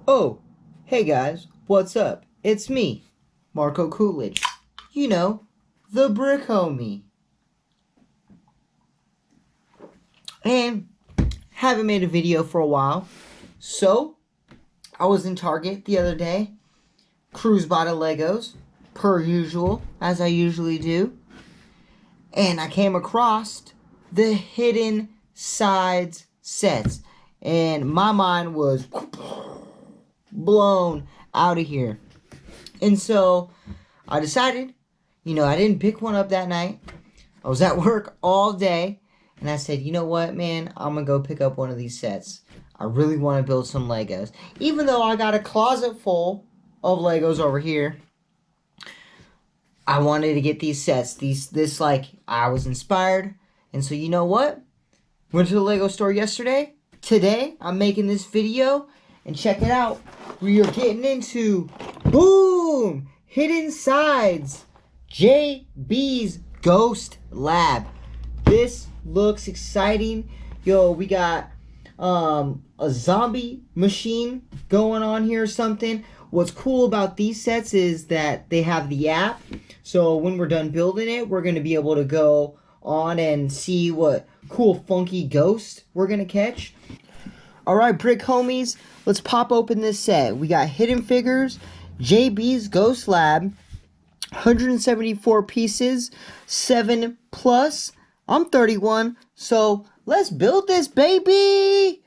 Oh, hey guys, what's up? It's me, Marco Coolidge. You know, the brick homie. And haven't made a video for a while. So, I was in Target the other day. Cruise bought a Legos, per usual, as I usually do. And I came across the hidden sides sets. And my mind was blown out of here. And so I decided, I didn't pick one up that night. I was at work all day. And I said, you know what, man? I'm going to go pick up one of these sets. I really want to build some Legos. Even though I got a closet full of Legos over here, I wanted to get these sets. I was inspired. And so you know what? Went to the Lego store yesterday. Today, I'm making this video. And check it out. We are getting into, boom, Hidden Sides, JB's Ghost Lab. This looks exciting. Yo, we got a zombie machine going on here or something. What's cool about these sets is that they have the app. So when we're done building it, we're going to be able to go on and see what cool funky ghost we're going to catch. Alright, brick homies, let's pop open this set. We got Hidden Figures, JB's Ghost Lab, 174 pieces, 7 plus. I'm 31, so let's build this, baby!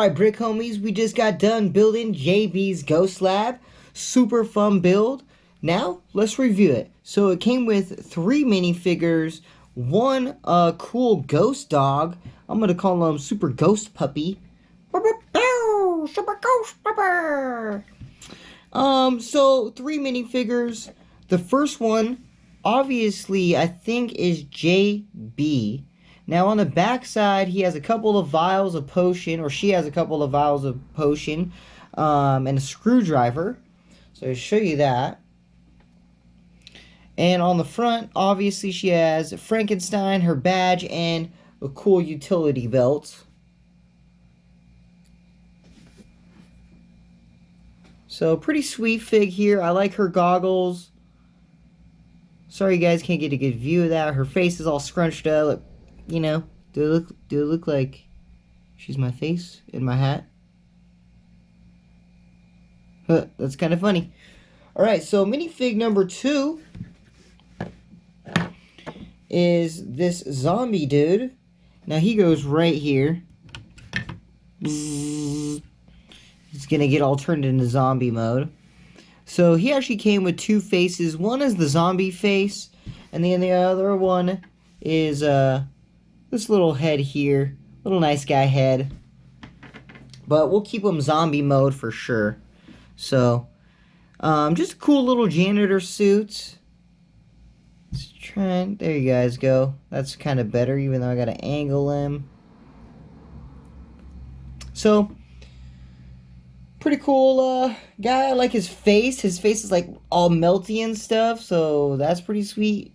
Alright, Brick Homies, we just got done building JB's Ghost Lab. Super fun build. Now, let's review it. So it came with 3 minifigures, 1 cool ghost dog. I'm going to call him Super Ghost Puppy. Super Ghost Puppy! So 3 minifigures. The first one, obviously, I think is JB. Now on the back side, he has a couple of vials of potion, or she has a couple of vials of potion, and a screwdriver. So I'll show you that. And on the front, obviously she has Frankenstein, her badge, and a cool utility belt. So pretty sweet fig here. I like her goggles. Sorry you guys can't get a good view of that. Her face is all scrunched up. You know, do it look like she's my face in my hat? Huh, that's kind of funny. Alright, so minifig number 2 is this zombie dude. Now he goes right here. He's gonna get all turned into zombie mode. So he actually came with 2 faces. One is the zombie face, and then the other one is this little head here. Little nice guy head. But we'll keep him zombie mode for sure. So, just a cool little janitor suit. Let's try, there you guys go. That's kind of better, even though I gotta angle him. So, pretty cool guy. I like his face. His face is like all melty and stuff, so that's pretty sweet.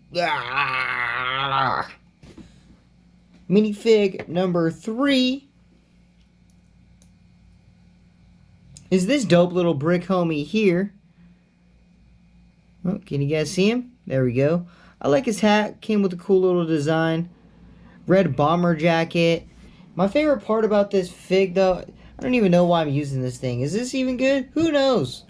Minifig number 3 is this dope little brick homie here. Oh, can you guys see him? There we go. I like his hat. Came with a cool little design. Red bomber jacket. My favorite part about this fig, though, I don't even know why I'm using this thing. Is this even good? Who knows?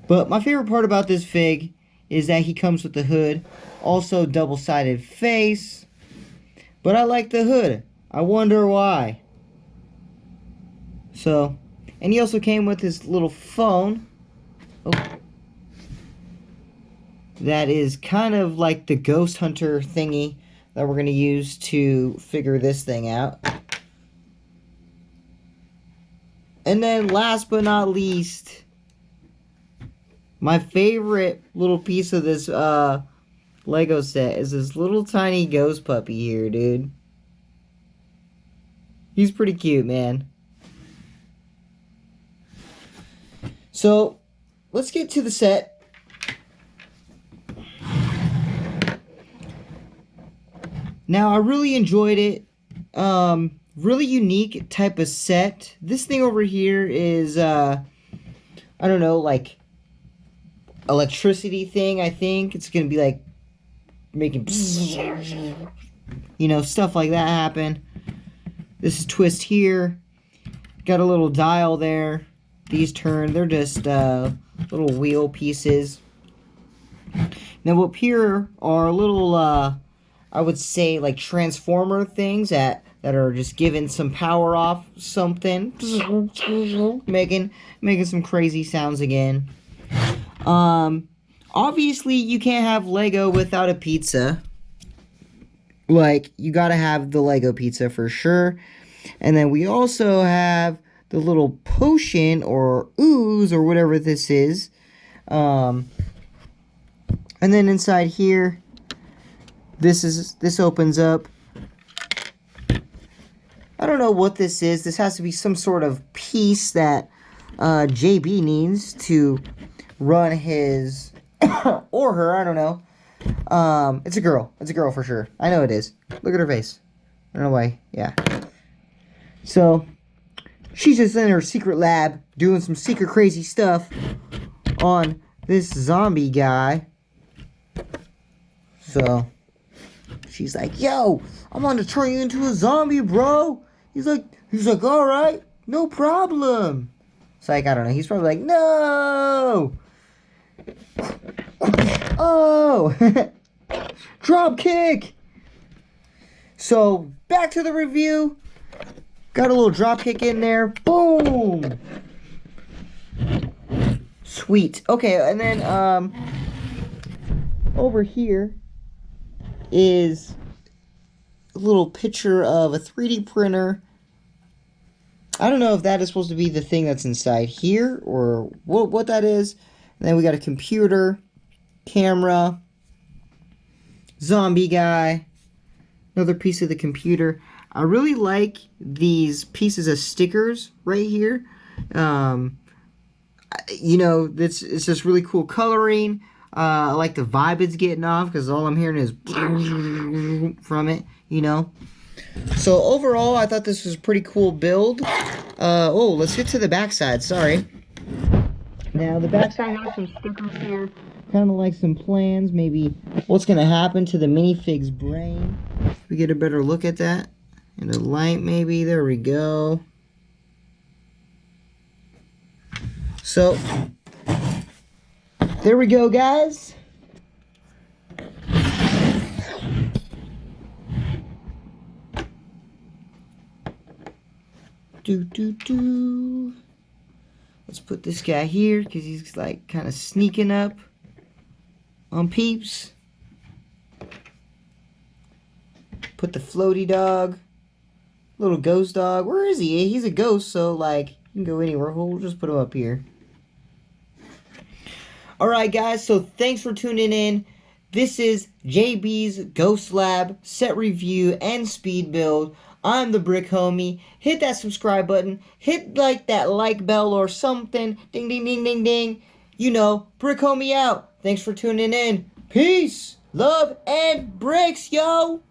But my favorite part about this fig is that he comes with the hood. Also double-sided face. But I like the hood. I wonder why. So, and he also came with his little phone. Oh. That is kind of like the ghost hunter thingy that we're going to use to figure this thing out. And then last but not least, my favorite little piece of this Lego set is this little tiny ghost puppy here, dude. He's pretty cute, man. So, let's get to the set. Now, I really enjoyed it. Really unique type of set. This thing over here is, I don't know, like electricity thing, I think. It's going to be like making, you know, stuff like that happen. This is twist here. Got a little dial there. These turn. They're just little wheel pieces. Now up here are little, I would say, like transformer things that are just giving some power off something. Making some crazy sounds again. Obviously, you can't have Lego without a pizza. Like, you gotta have the Lego pizza for sure. And then we also have the little potion or ooze or whatever this is. And then inside here, this opens up. I don't know what this is. This has to be some sort of piece that JB needs to run his or her, I don't know. It's a girl. It's a girl for sure. I know it is. Look at her face. I don't know why. Yeah. So, she's just in her secret lab doing some secret crazy stuff on this zombie guy. So, she's like, yo, I'm gonna turn you into a zombie, bro. He's like, alright, no problem. It's like, I don't know, he's probably like, no! Oh! Drop kick! So, back to the review. Got a little drop kick in there. Boom! Sweet. Okay, and then over here is a little picture of a 3D printer. I don't know if that is supposed to be the thing that's inside here or what that is. And then we got a computer, camera, zombie guy, another piece of the computer. I really like these pieces of stickers right here. You know, it's just really cool coloring. I like the vibe it's getting off because all I'm hearing is from it, you know. So overall, I thought this was a pretty cool build. Oh, let's get to the backside. Sorry. Now, the backside has some stickers here. Kind of like some plans. Maybe what's going to happen to the minifig's brain. We get a better look at that. And the light, maybe. There we go. So, there we go, guys. Let's put this guy here because he's like kind of sneaking up on peeps. Put the floaty dog, little ghost dog. Where is he? He's a ghost, so like he can go anywhere. We'll just put him up here. Alright guys, so thanks for tuning in. This is JB's Ghost Lab set review and speed build. I'm the Brick Homie. Hit that subscribe button. Hit like that like bell or something. Ding ding ding ding ding. You know, Brick Homie out. Thanks for tuning in. Peace, love, and bricks, yo!